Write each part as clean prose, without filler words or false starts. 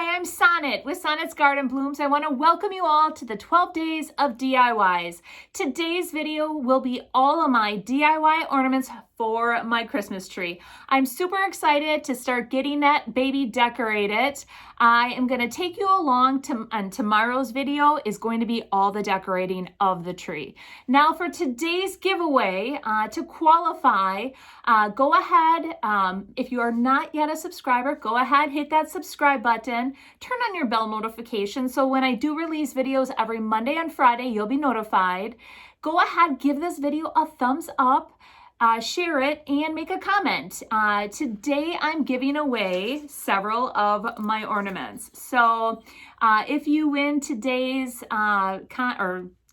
Hi, I'm Sonnet with Sonnet's Garden Blooms. I want to welcome you all to the 12 days of DIYs. Today's video will be all of my DIY ornaments for my Christmas tree. I'm super excited to start getting that baby decorated. I am going to take you along and tomorrow's video is going to be all the decorating of the tree. Now for today's giveaway, to qualify, go ahead, if you are not yet a subscriber, go ahead, hit that subscribe button, turn on your bell notification so when I do release videos every Monday and Friday, you'll be notified. Go ahead, give this video a thumbs up. Share it and make a comment. Today I'm giving away several of my ornaments. So if you win today's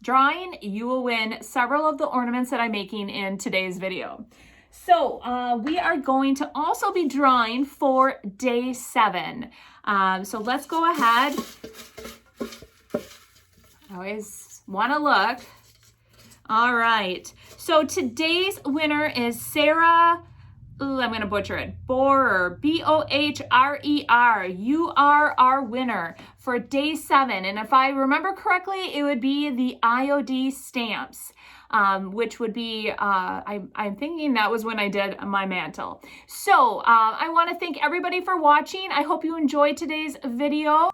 drawing, you will win several of the ornaments that I'm making in today's video. So we are going to also be drawing for day 7. So let's go ahead. I always want to look. All right, so today's winner is Sarah, I'm going to butcher it, Bohrer, B-O-H-R-E-R. You are our winner for day 7. And if I remember correctly, it would be the IOD stamps, which would be, I'm thinking that was when I did my mantle. So I want to thank everybody for watching. I hope you enjoyed today's video.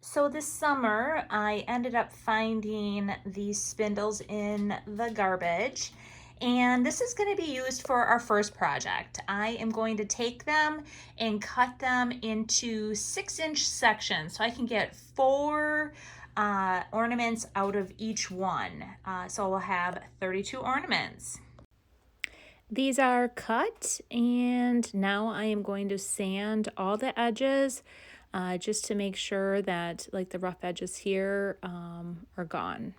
So this summer, I ended up finding these spindles in the garbage, and this is going to be used for our first project. I am going to take them and cut them into 6-inch sections so I can get 4 ornaments out of each one. So we'll have 32 ornaments. These are cut, and now I am going to sand all the edges just to make sure that like the rough edges here are gone.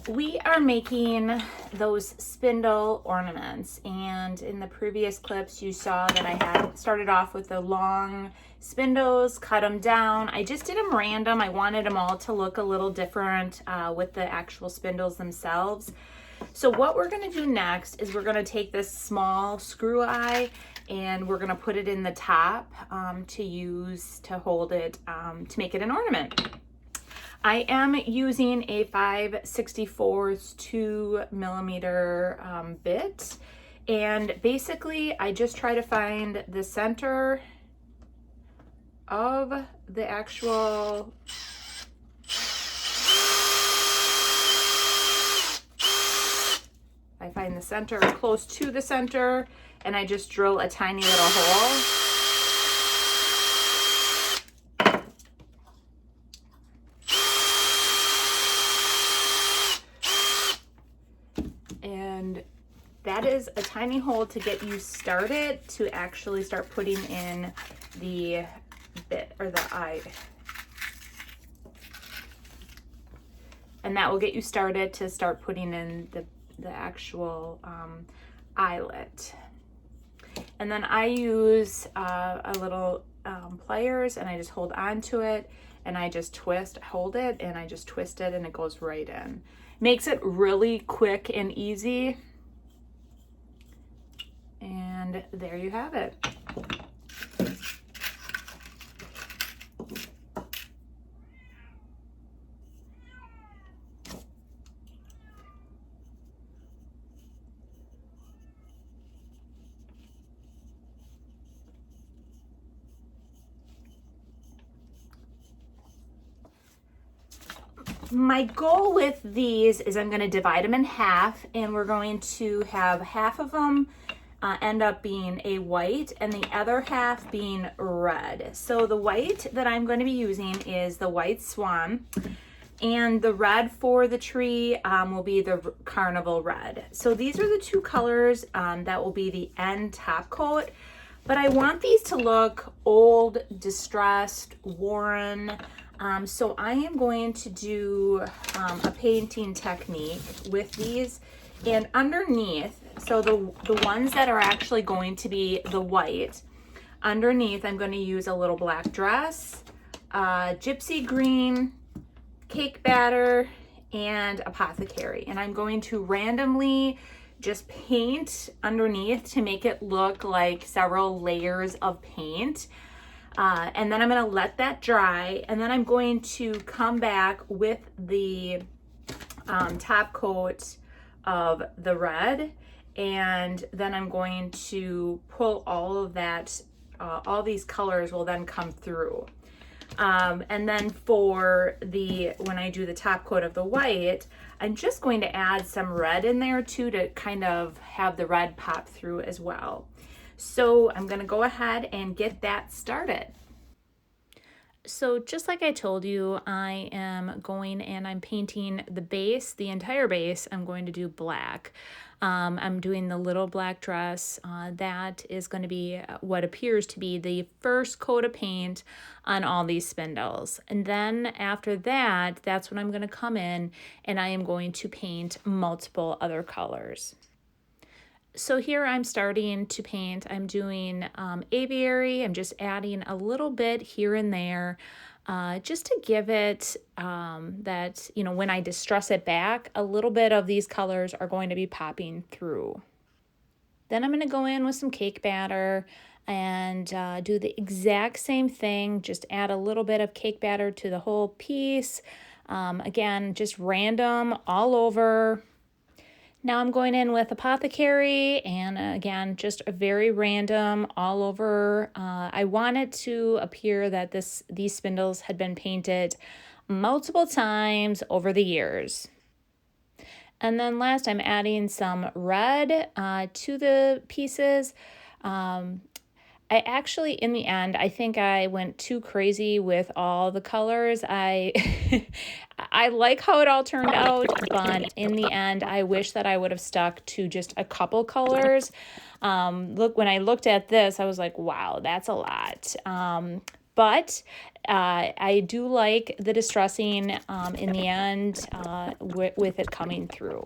We are making those spindle ornaments, and in the previous clips you saw that I had started off with the long spindles, cut them down. I just did them random. I wanted them all to look a little different with the actual spindles themselves. So what we're going to do next is we're going to take this small screw eye and we're going to put it in the top to use to hold it to make it an ornament. I am using a 5/64 2mm bit, and basically I just try to find the center of the actual I find the center close to the center, and I just drill a tiny little hole. And that is a tiny hole to get you started to actually start putting in the bit or the eye. And that will get you started to start putting in the actual eyelet. And then I use a little pliers, and I just hold on to it, and I just hold it, and I just twist it, and it goes right in. Makes it really quick and easy. And there you have it. My goal with these is I'm going to divide them in half, and we're going to have half of them end up being a white and the other half being red. So the white that I'm going to be using is the white swan, and the red for the tree will be the carnival red. So these are the two colors that will be the end top coat. But I want these to look old, distressed, worn. So I am going to do a painting technique with these, and underneath, so the ones that are actually going to be the white, underneath I'm going to use a little black dress, gypsy green, cake batter, and apothecary. And I'm going to randomly just paint underneath to make it look like several layers of paint. And then I'm going to let that dry, and then I'm going to come back with the top coat of the red, and then I'm going to pull all of that, all these colors will then come through. And then for when I do the top coat of the white, I'm just going to add some red in there too to kind of have the red pop through as well. So I'm going to go ahead and get that started. So just like I told you, I am going and I'm painting the base, the entire base. I'm going to do black. I'm doing the little black dress. That is going to be what appears to be the first coat of paint on all these spindles. And then after that, that's when I'm going to come in and I am going to paint multiple other colors. So here I'm starting to paint. I'm doing aviary. I'm just adding a little bit here and there just to give it that, you know, when I distress it back, a little bit of these colors are going to be popping through. Then I'm going to go in with some cake batter and do the exact same thing. Just add a little bit of cake batter to the whole piece. Again, just random all over. Now I'm going in with Apothecary, and again, just a very random all over. I want it to appear that these spindles had been painted multiple times over the years. And then last, I'm adding some red to the pieces. I actually, in the end, I think I went too crazy with all the colors. I like how it all turned out, but in the end, I wish that I would have stuck to just a couple colors. Look, when I looked at this, I was like, wow, that's a lot. But I do like the distressing in the end with it coming through.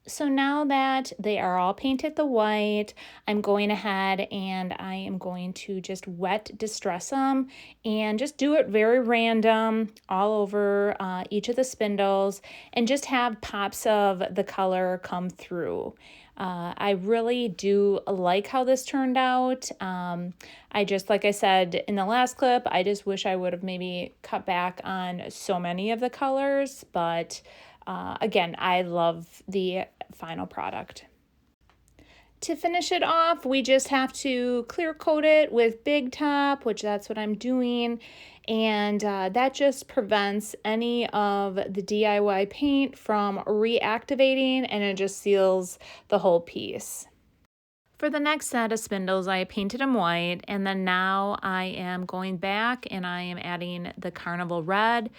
So now that they are all painted the white, I'm going ahead and I am going to just wet distress them and just do it very random all over each of the spindles and just have pops of the color come through. I really do like how this turned out. I just, like I said in the last clip, I just wish I would have maybe cut back on so many of the colors, but again, I love the final product. To finish it off, we just have to clear coat it with Big Top, which that's what I'm doing. And that just prevents any of the DIY paint from reactivating, and it just seals the whole piece. For the next set of spindles, I painted them white, and then now I am going back and I am adding the Carnival red.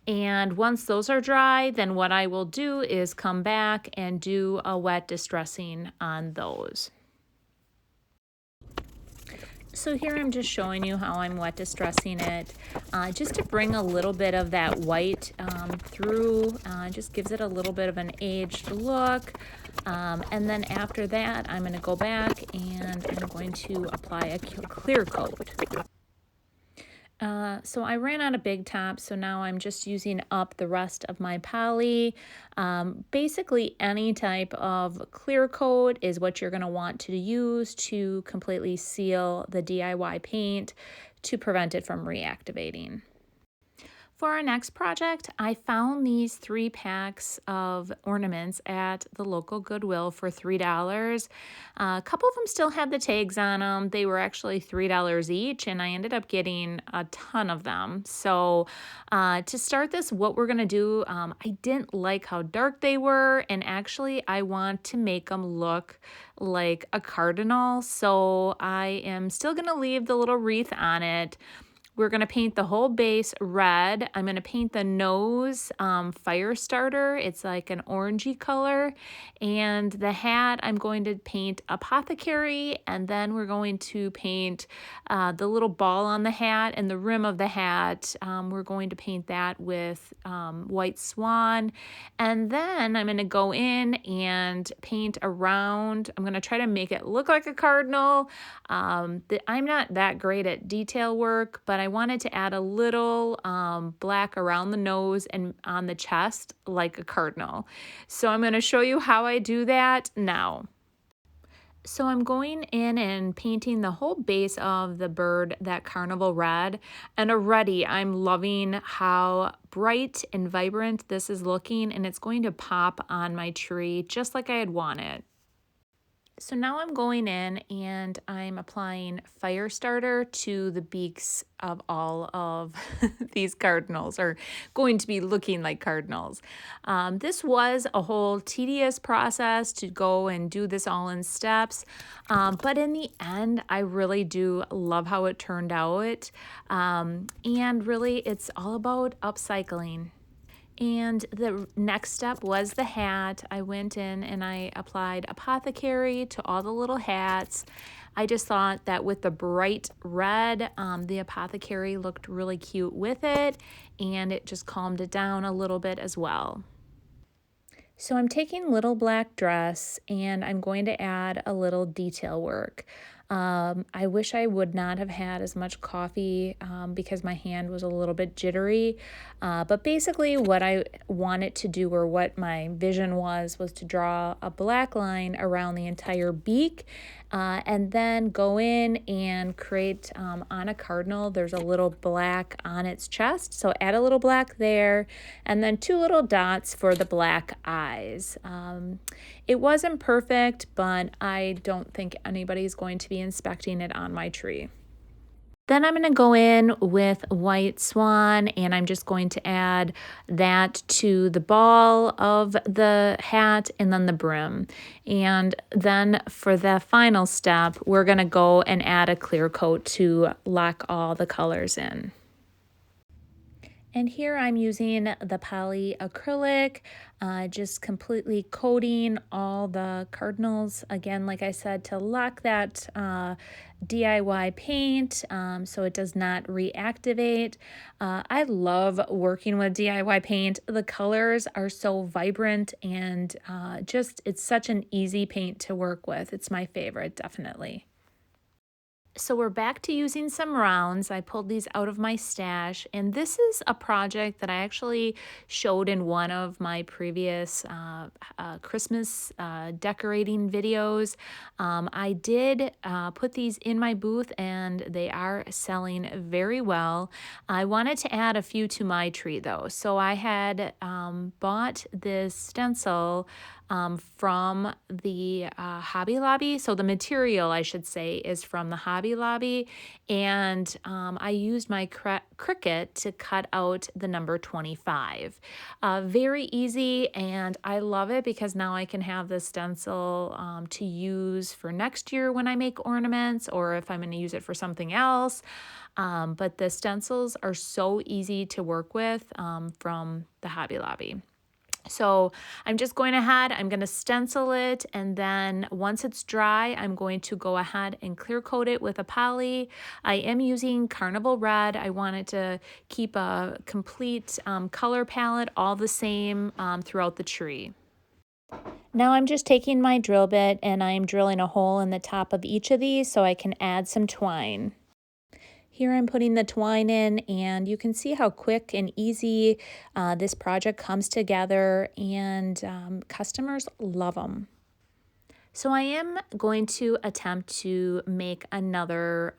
And once those are dry, then what I will do is come back and do a wet distressing on those. So here I'm just showing you how I'm wet distressing it, just to bring a little bit of that white through, just gives it a little bit of an aged look. And then after that, I'm going to go back and I'm going to apply a clear coat. So I ran out of Big Top, so now I'm just using up the rest of my poly. Basically, any type of clear coat is what you're going to want to use to completely seal the DIY paint to prevent it from reactivating. For our next project, I found these 3 packs of ornaments at the local Goodwill for $3. A couple of them still had the tags on them. They were actually $3 each, and I ended up getting a ton of them. So to start this, what we're going to do, I didn't like how dark they were, and actually I want to make them look like a cardinal. So I am still going to leave the little wreath on it. We're going to paint the whole base red. I'm going to paint the nose fire starter. It's like an orangey color. And the hat, I'm going to paint Apothecary. And then we're going to paint the little ball on the hat and the rim of the hat. We're going to paint that with white swan. And then I'm going to go in and paint around. I'm going to try to make it look like a cardinal. I'm not that great at detail work, but I wanted to add a little black around the nose and on the chest like a cardinal. So I'm going to show you how I do that now. So I'm going in and painting the whole base of the bird that carnival red, and already I'm loving how bright and vibrant this is looking, and it's going to pop on my tree just like I had wanted. So now I'm going in and I'm applying fire starter to the beaks of all of these cardinals, or going to be looking like cardinals. This was a whole tedious process to go and do this all in steps, but in the end, I really do love how it turned out, and really it's all about upcycling. And the next step was the hat. I went in and I applied apothecary to all the little hats. I just thought that with the bright red, the apothecary looked really cute with it, and it just calmed it down a little bit as well. So I'm taking little black dress and I'm going to add a little detail work. I wish I would not have had as much coffee because my hand was a little bit jittery. But basically what I wanted to do, or what my vision was to draw a black line around the entire beak, and then go in and create on a cardinal, there's a little black on its chest. So add a little black there, and then 2 little dots for the black eyes. It wasn't perfect, but I don't think anybody's going to be inspecting it on my tree. Then I'm going to go in with white swan, and I'm just going to add that to the ball of the hat and then the brim. And then for the final step, we're going to go and add a clear coat to lock all the colors in. And here I'm using the poly acrylic, just completely coating all the cardinals. Again, like I said, to lock that DIY paint so it does not reactivate. I love working with DIY paint. The colors are so vibrant, and it's such an easy paint to work with. It's my favorite, definitely. So we're back to using some rounds. I pulled these out of my stash, and this is a project that I actually showed in one of my previous Christmas decorating videos. I did put these in my booth, and they are selling very well. I wanted to add a few to my tree though. So I had bought this stencil from the Hobby Lobby. So the material, I should say, is from the Hobby Lobby, and I used my Cricut to cut out the number 25. Very easy, and I love it because now I can have the stencil to use for next year when I make ornaments, or if I'm going to use it for something else. But the stencils are so easy to work with from the Hobby Lobby. So I'm just going ahead, I'm going to stencil it, and then once it's dry, I'm going to go ahead and clear coat it with a poly. I am using Carnival Red. I wanted to keep a complete color palette all the same throughout the tree. Now I'm just taking my drill bit and I'm drilling a hole in the top of each of these so I can add some twine. Here I'm putting the twine in, and you can see how quick and easy this project comes together, and customers love them. So I am going to attempt to make another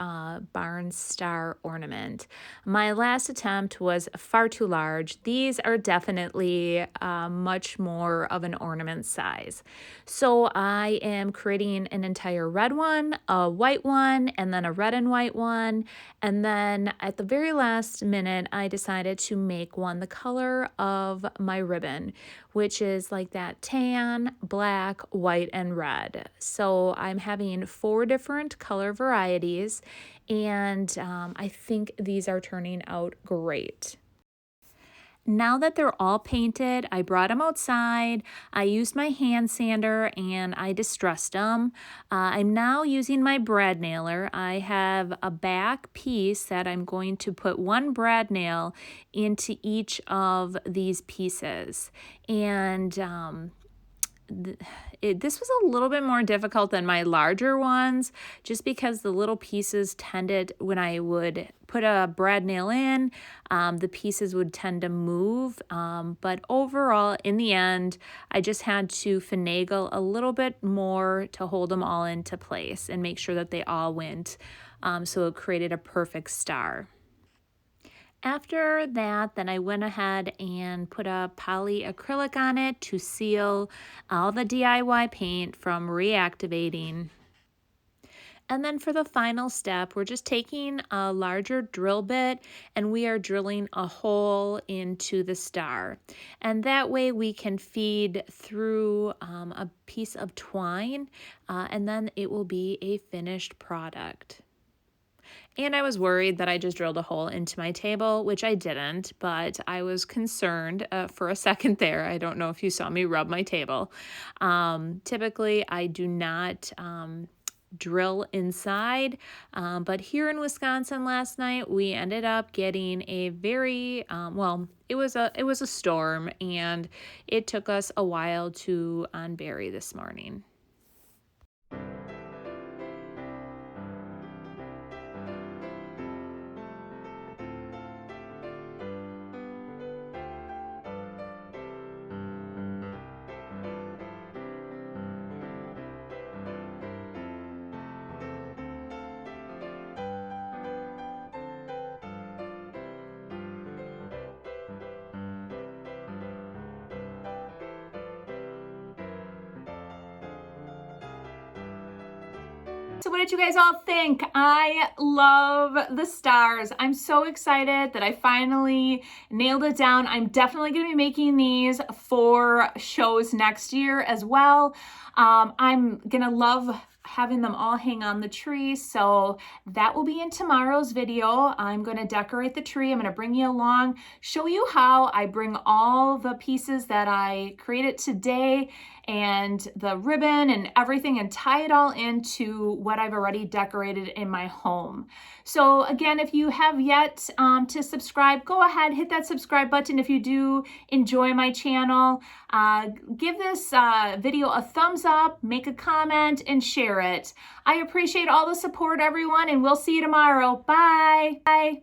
barn star ornament. My last attempt was far too large. These are definitely much more of an ornament size. So I am creating an entire red one, a white one, and then a red and white one. And then at the very last minute, I decided to make one the color of my ribbon, which is like that tan, black, white, and red. So I'm having 4 different color varieties, and I think these are turning out great. Now that they're all painted, I brought them outside, I used my hand sander, and I distressed them. I'm now using my brad nailer. I have a back piece that I'm going to put 1 brad nail into each of these pieces. And This was a little bit more difficult than my larger ones, just because the little pieces tended, when I would put a brad nail in, the pieces would tend to move. But overall, in the end, I just had to finagle a little bit more to hold them all into place and make sure that they all went, so it created a perfect star. After that, then I went ahead and put a polyacrylic on it to seal all the DIY paint from reactivating. And then for the final step, we're just taking a larger drill bit and we are drilling a hole into the star. And that way we can feed through a piece of twine, and then it will be a finished product. And I was worried that I just drilled a hole into my table, which I didn't, but I was concerned for a second there. I don't know if you saw me rub my table. Typically, I do not drill inside, but here in Wisconsin last night, we ended up getting a very, well, it was a storm, and it took us a while to unbury this morning. So what did you guys all think? I love the stars. I'm so excited that I finally nailed it down. I'm definitely going to be making these for shows next year as well. I'm going to love having them all hang on the tree, so that will be in tomorrow's video. I'm going to decorate the tree. I'm going to bring you along, show you how I bring all the pieces that I created today and the ribbon and everything and tie it all into what I've already decorated in my home. So again, if you have yet to subscribe, go ahead, hit that subscribe button if you do enjoy my channel. Give this video a thumbs up, make a comment, and share it. I appreciate all the support, everyone, and we'll see you tomorrow. Bye. Bye.